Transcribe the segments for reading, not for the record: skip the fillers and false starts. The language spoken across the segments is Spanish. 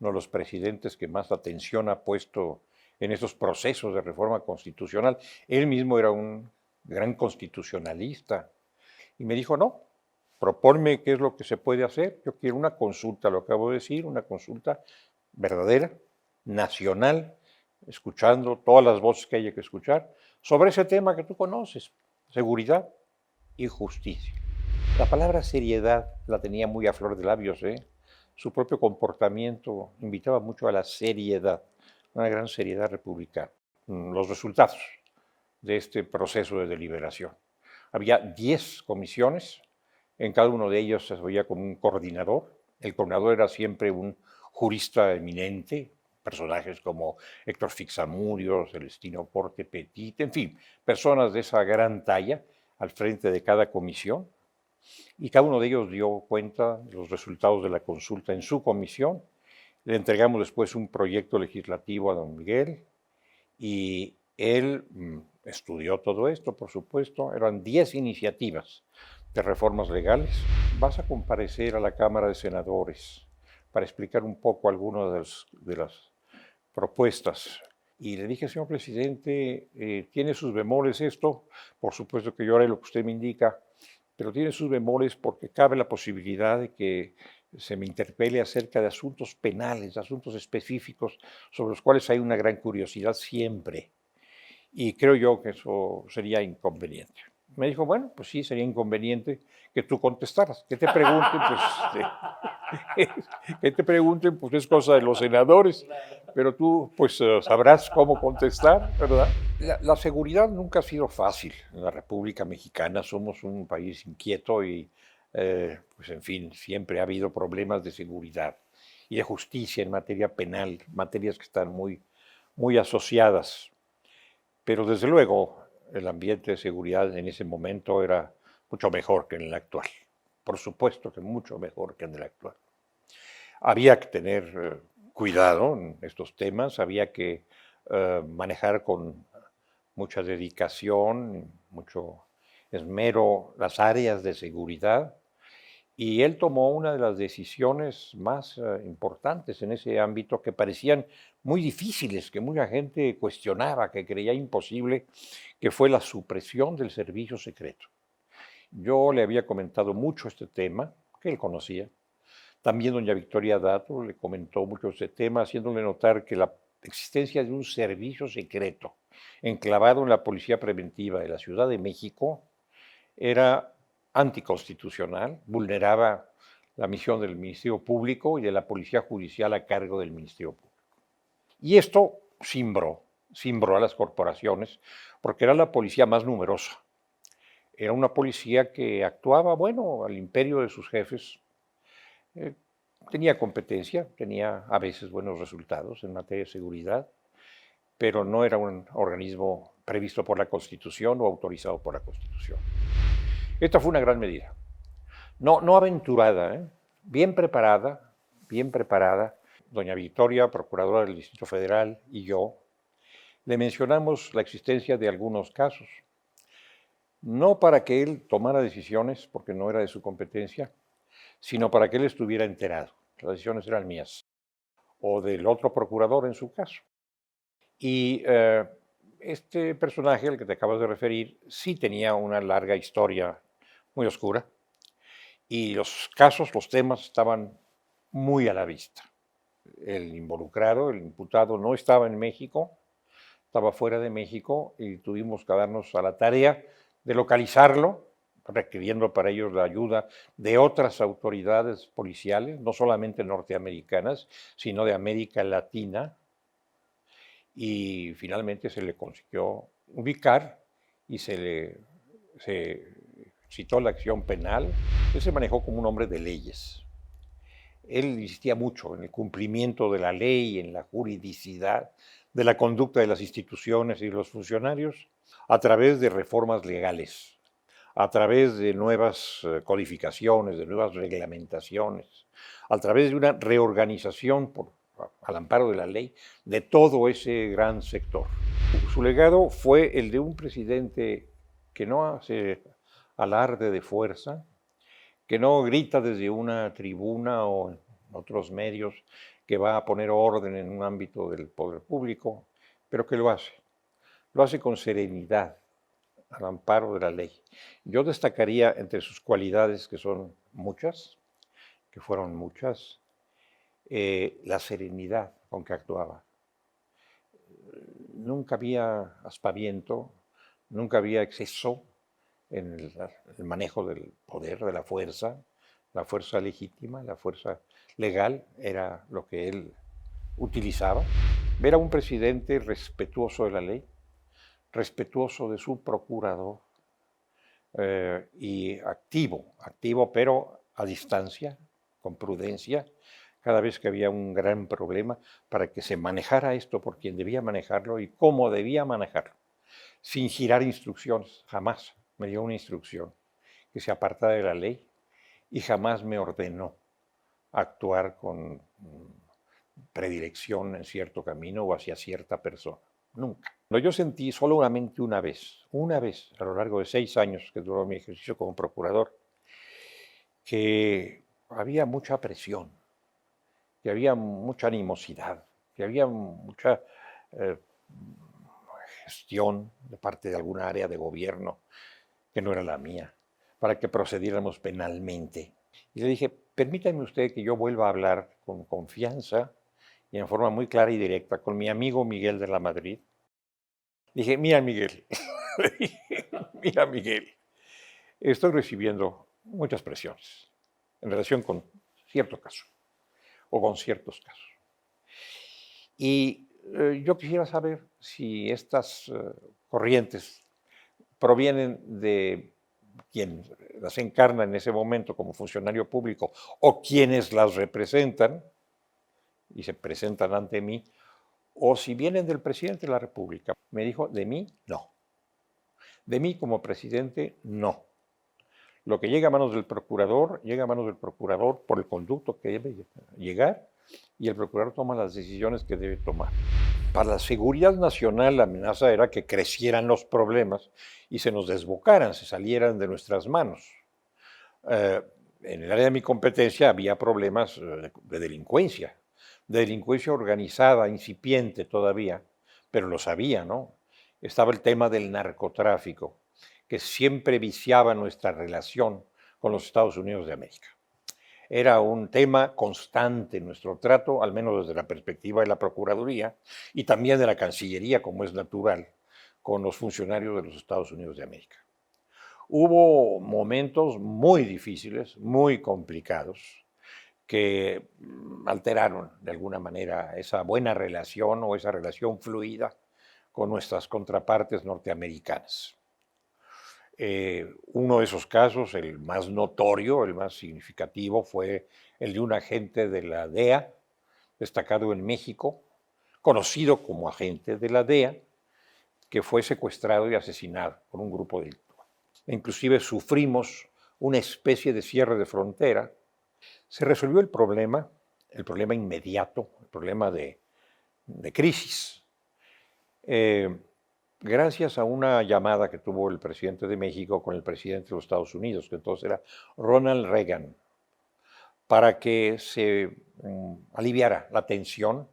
uno de los presidentes que más atención ha puesto en estos procesos de reforma constitucional. Él mismo era un gran constitucionalista y me dijo, no, proponme qué es lo que se puede hacer. Yo quiero una consulta, lo acabo de decir, una consulta verdadera, nacional, escuchando todas las voces que haya que escuchar, sobre ese tema que tú conoces, seguridad y justicia. La palabra seriedad la tenía muy a flor de labios, ¿eh? Su propio comportamiento invitaba mucho a la seriedad, una gran seriedad republicana. Los resultados de este proceso de deliberación. Había 10 comisiones, en cada uno de ellos se veía como un coordinador. El coordinador era siempre un jurista eminente, personajes como Héctor Fixamurio, Celestino Porte Petit, en fin, personas de esa gran talla al frente de cada comisión. Y cada uno de ellos dio cuenta de los resultados de la consulta en su comisión. Le entregamos después un proyecto legislativo a don Miguel y él estudió todo esto, por supuesto. Eran 10 iniciativas de reformas legales. Vas a comparecer a la Cámara de Senadores para explicar un poco algunas de las propuestas. Y le dije, señor presidente, tiene sus bemoles esto, por supuesto que yo haré lo que usted me indica, pero tiene sus bemoles porque cabe la posibilidad de que se me interpele acerca de asuntos penales, asuntos específicos sobre los cuales hay una gran curiosidad siempre. Y creo yo que eso sería inconveniente. Me dijo, bueno, pues sí, sería inconveniente que tú contestaras. Que te pregunten, pues, que te pregunten, pues es cosa de los senadores, pero tú, pues, sabrás cómo contestar, ¿verdad? La seguridad nunca ha sido fácil en la República Mexicana. Somos un país inquieto y, pues, en fin, siempre ha habido problemas de seguridad y de justicia en materia penal, materias que están muy asociadas. Pero desde luego el ambiente de seguridad en ese momento era mucho mejor que en el actual. Por supuesto que mucho mejor que en el actual. Había que tener cuidado en estos temas, había que manejar con mucha dedicación, mucho esmero las áreas de seguridad. Y él tomó una de las decisiones más importantes en ese ámbito que parecían muy difíciles, que mucha gente cuestionaba, que creía imposible, que fue la supresión del servicio secreto. Yo le había comentado mucho este tema, que él conocía. También doña Victoria Dato le comentó mucho este tema, haciéndole notar que la existencia de un servicio secreto enclavado en la Policía Preventiva de la Ciudad de México era anticonstitucional, vulneraba la misión del Ministerio Público y de la Policía Judicial a cargo del Ministerio Público. Y esto cimbró a las corporaciones, porque era la policía más numerosa. Era una policía que actuaba, bueno, al imperio de sus jefes. Tenía competencia, tenía a veces buenos resultados en materia de seguridad, pero no era un organismo previsto por la Constitución o autorizado por la Constitución. Esta fue una gran medida. No aventurada, bien preparada, bien preparada. Doña Victoria, procuradora del Distrito Federal, y yo, le mencionamos la existencia de algunos casos, no para que él tomara decisiones, porque no era de su competencia, sino para que él estuviera enterado. Las decisiones eran mías, o del otro procurador en su caso. Y este personaje, al que te acabas de referir, sí tenía una larga historia muy oscura, y los casos, los temas estaban muy a la vista. El involucrado, el imputado, no estaba en México, estaba fuera de México y tuvimos que darnos a la tarea de localizarlo, requiriendo para ello la ayuda de otras autoridades policiales, no solamente norteamericanas, sino de América Latina, y finalmente se le consiguió ubicar y se citó la acción penal. Él se manejó como un hombre de leyes. Él insistía mucho en el cumplimiento de la ley, en la juridicidad, de la conducta de las instituciones y de los funcionarios, a través de reformas legales, a través de nuevas codificaciones, de nuevas reglamentaciones, a través de una reorganización al amparo de la ley de todo ese gran sector. Su legado fue el de un presidente que no hace alarde de fuerza, que no grita desde una tribuna o en otros medios que va a poner orden en un ámbito del poder público, pero que lo hace. Lo hace con serenidad, al amparo de la ley. Yo destacaría entre sus cualidades, que son muchas, que fueron muchas, la serenidad con que actuaba. Nunca había aspaviento, nunca había exceso en el manejo del poder, de la fuerza legítima, la fuerza legal, era lo que él utilizaba. Ver a un presidente respetuoso de la ley, respetuoso de su procurador y activo pero a distancia, con prudencia, cada vez que había un gran problema, para que se manejara esto por quien debía manejarlo y cómo debía manejarlo, sin girar instrucciones. Jamás me dio una instrucción que se apartara de la ley y jamás me ordenó actuar con predilección en cierto camino o hacia cierta persona. Nunca. Yo sentí solamente una vez a lo largo de 6 años que duró mi ejercicio como procurador, que había mucha presión, que había mucha animosidad, que había mucha gestión de parte de alguna área de gobierno que no era la mía, para que procediéramos penalmente. Y le dije, permítame usted que yo vuelva a hablar con confianza y en forma muy clara y directa con mi amigo Miguel de la Madrid. Dije, mira Miguel, mira Miguel, estoy recibiendo muchas presiones en relación con cierto caso o con ciertos casos. Y yo quisiera saber si estas corrientes provienen de quien las encarna en ese momento como funcionario público o quienes las representan y se presentan ante mí, o si vienen del presidente de la República. Me dijo, de mí, no. De mí como presidente, no. Lo que llega a manos del procurador, llega a manos del procurador por el conducto que debe llegar y el procurador toma las decisiones que debe tomar. Para la seguridad nacional la amenaza era que crecieran los problemas y se nos desbocaran, se salieran de nuestras manos. En el área de mi competencia había problemas de delincuencia organizada, incipiente todavía, pero lo sabía, ¿no? Estaba el tema del narcotráfico, que siempre viciaba nuestra relación con los Estados Unidos de América. Era un tema constante en nuestro trato, al menos desde la perspectiva de la Procuraduría y también de la Cancillería, como es natural, con los funcionarios de los Estados Unidos de América. Hubo momentos muy difíciles, muy complicados, que alteraron de alguna manera esa buena relación o esa relación fluida con nuestras contrapartes norteamericanas. Uno de esos casos, el más notorio, el más significativo, fue el de un agente de la DEA, destacado en México, conocido como agente de la DEA, que fue secuestrado y asesinado por un grupo delictivo. Inclusive sufrimos una especie de cierre de frontera. Se resolvió el problema inmediato, el problema de crisis, gracias a una llamada que tuvo el presidente de México con el presidente de los Estados Unidos, que entonces era Ronald Reagan, para que se aliviara la tensión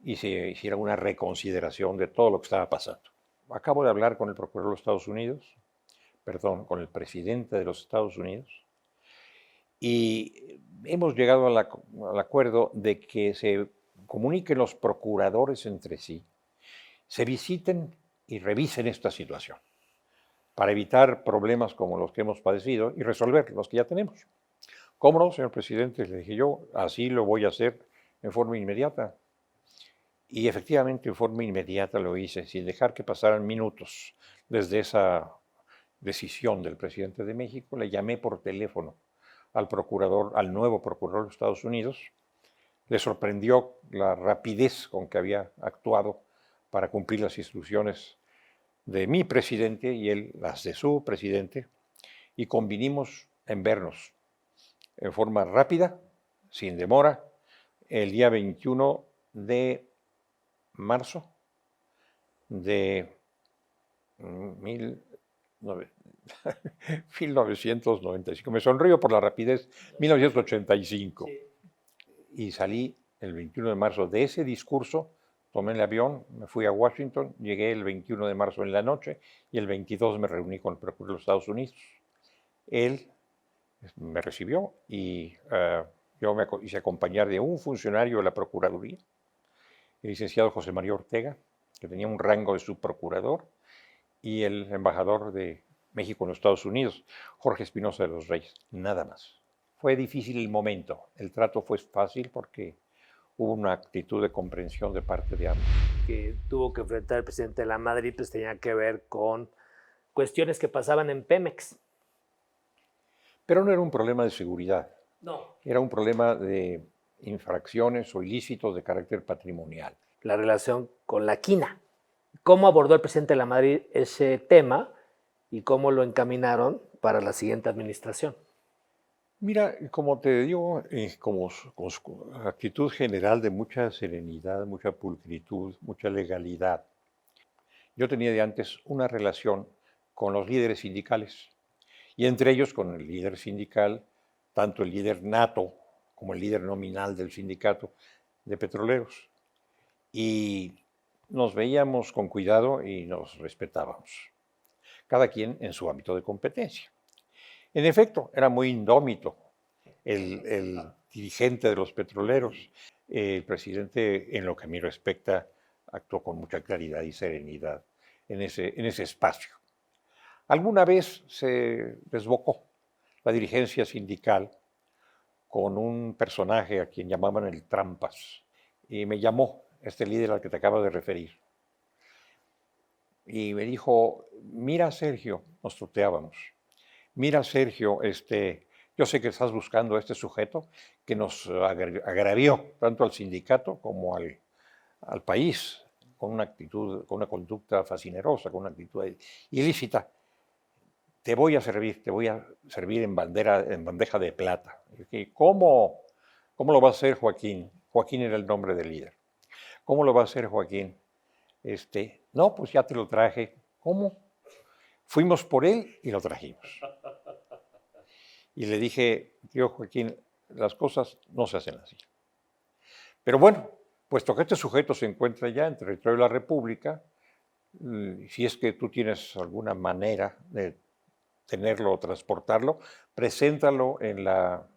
y se hiciera una reconsideración de todo lo que estaba pasando. Acabo de hablar con el procurador de los Estados Unidos, con el presidente de los Estados Unidos, y hemos llegado al acuerdo de que se comuniquen los procuradores entre sí, se visiten y revisen esta situación para evitar problemas como los que hemos padecido y resolver los que ya tenemos. ¿Cómo no, señor presidente? Le dije yo, así lo voy a hacer en forma inmediata. Y efectivamente en forma inmediata lo hice, sin dejar que pasaran minutos desde esa decisión del presidente de México. Le llamé por teléfono al nuevo procurador de Estados Unidos. Le sorprendió la rapidez con que había actuado para cumplir las instrucciones de mi presidente y él las de su presidente, y convinimos en vernos en forma rápida, sin demora, el día 21 de marzo de 1995. Me sonrío por la rapidez, 1985. Y salí el 21 de marzo de ese discurso, tomé el avión, me fui a Washington, llegué el 21 de marzo en la noche y el 22 me reuní con el procurador de los Estados Unidos. Él me recibió y yo me hice acompañar de un funcionario de la Procuraduría, el licenciado José María Ortega, que tenía un rango de subprocurador, y el embajador de México en los Estados Unidos, Jorge Espinosa de los Reyes, nada más. Fue difícil el momento, el trato fue fácil porque hubo una actitud de comprensión de parte de ambos. Que tuvo que enfrentar el presidente de la Madrid pues tenía que ver con cuestiones que pasaban en Pemex. Pero no era un problema de seguridad, No. era un problema de infracciones o ilícitos de carácter patrimonial. La relación con la quina. ¿Cómo abordó el presidente de la Madrid ese tema y cómo lo encaminaron para la siguiente administración? Mira, como te digo, con su actitud general de mucha serenidad, mucha pulcritud, mucha legalidad, yo tenía de antes una relación con los líderes sindicales y entre ellos con el líder sindical, tanto el líder nato como el líder nominal del sindicato de petroleros. Y nos veíamos con cuidado y nos respetábamos, cada quien en su ámbito de competencia. En efecto, era muy indómito el dirigente de los petroleros. El presidente, en lo que a mí respecta, actuó con mucha claridad y serenidad en ese espacio. Alguna vez se desbocó la dirigencia sindical con un personaje a quien llamaban el Trampas, y me llamó este líder al que te acabo de referir. Y me dijo, mira Sergio, nos tuteábamos, mira Sergio, yo sé que estás buscando a este sujeto que nos agravió tanto al sindicato como al país, con una actitud, con una conducta fascinerosa, con una actitud ilícita. Te voy a servir en bandeja de plata. ¿Cómo lo va a hacer Joaquín? Joaquín era el nombre del líder. ¿Cómo lo va a hacer Joaquín? No, pues ya te lo traje. ¿Cómo? Fuimos por él y lo trajimos. Y le dije, tío Joaquín, las cosas no se hacen así. Pero bueno, puesto que este sujeto se encuentra ya en territorio de la República, si es que tú tienes alguna manera de tenerlo o transportarlo, preséntalo en la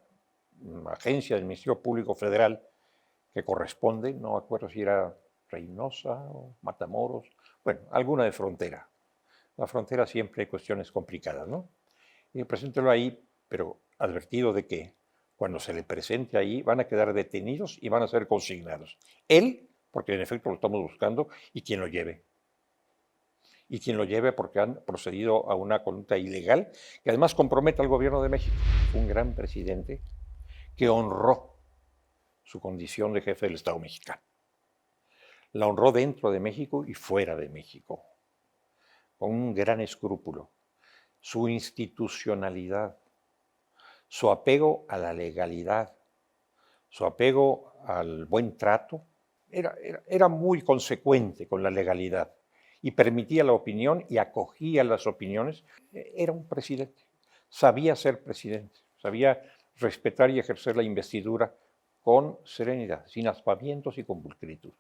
agencia del Ministerio Público Federal que corresponde, no me acuerdo si era Reynosa o Matamoros, bueno, alguna de frontera. La frontera siempre hay cuestiones complicadas, ¿no? Y preséntelo ahí, pero advertido de que cuando se le presente ahí van a quedar detenidos y van a ser consignados. Él, porque en efecto lo estamos buscando, y quien lo lleve. Y quien lo lleve porque han procedido a una conducta ilegal que además compromete al gobierno de México. Fue un gran presidente que honró su condición de jefe del Estado mexicano. La honró dentro de México y fuera de México, con un gran escrúpulo. Su institucionalidad, su apego a la legalidad, su apego al buen trato, era muy consecuente con la legalidad y permitía la opinión y acogía las opiniones. Era un presidente, sabía ser presidente, sabía respetar y ejercer la investidura con serenidad, sin aspavientos y con pulcritud.